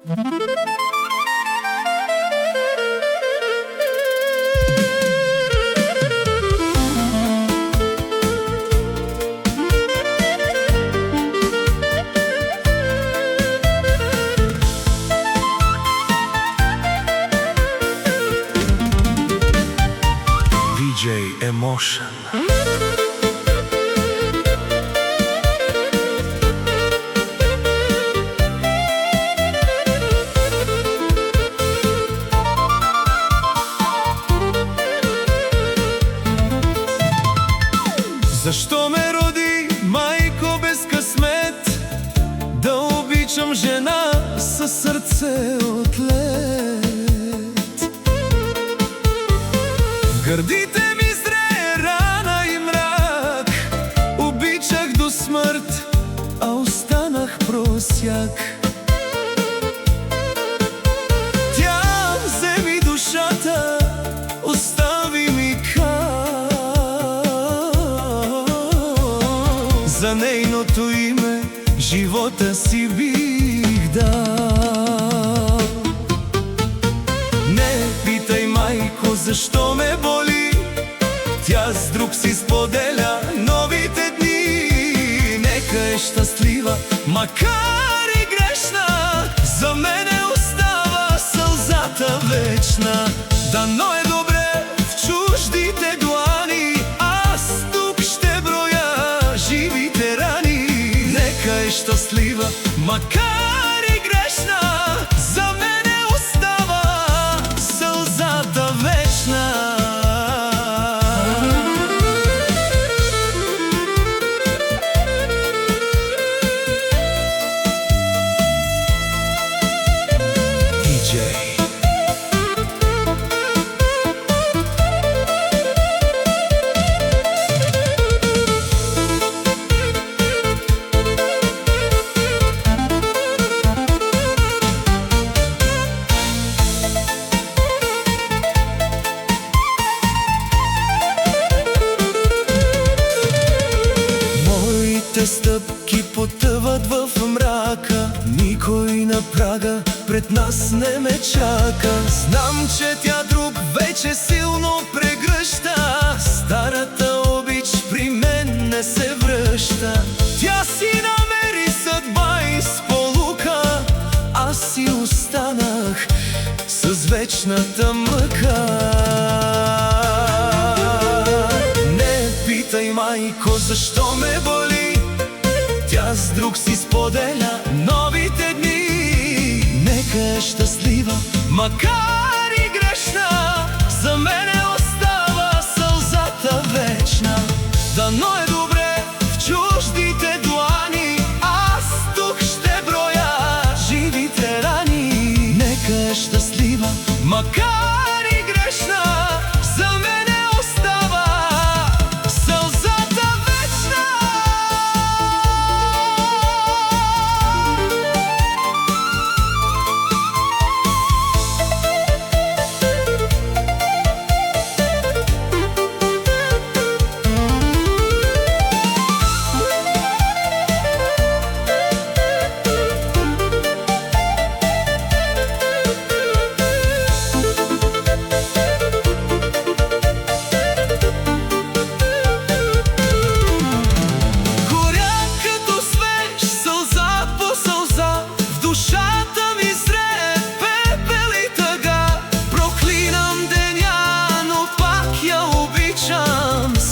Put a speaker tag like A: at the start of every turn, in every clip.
A: DJ Emotion.
B: Зашто ме роди мајко без късмет, да обичам жена със сърце от лед? В гърдите ми зре рана и мрак, обичах до смърт, а останах просяк. Тя взе ми душата, остави ми за нейното име живота си бих дал. Не питай, майко, защо ме боли, тя с друг си споделя новите дни. Нека е щастлива, макар и грешна, за мене остава сълзата вечна. Дано е добре в чуждите длани, аз тук ще броя живите рани. Нека е щастлива, макар и грешна, за мене остава сълзата вечна. Стъпки потъват в мрака, никой на прага пред нас не ме чака. Знам, че тя друг вече силно прегръща, старата обич при мен не се връща. Тя си намери съдба и сполука, аз си останах с вечната мъка. Не питай, майко, защо ме боли, тя с друг си споделя новите дни. Нека е щастлива, макар и грешна, за мене остава сълзата вечна. Дано е добре в чуждите длани, аз тук ще броя живите рани. Нека е щастлива, макар и грешна, за мене остава сълзата вечна.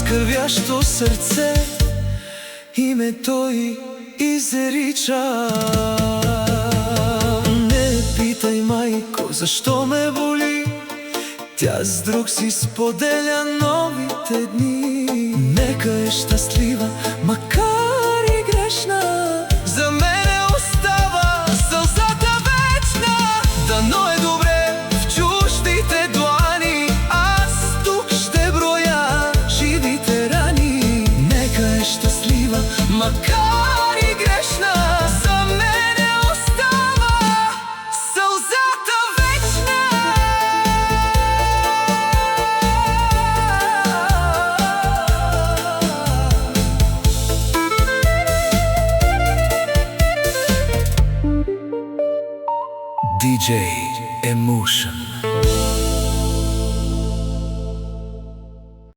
B: Кървящо сърце, името й изрича. Не питай, майко, защо ме боли, тя с друг си споделя новите дни. Нека е щастлива, макар и грешна, за мене остава сълзата вечна. Дано е добре в чуждите длани, аз тук ще броя живите рани. Нека е щастлива, макар и грешна, за мене остава сълзата вечна. DJ Emotion.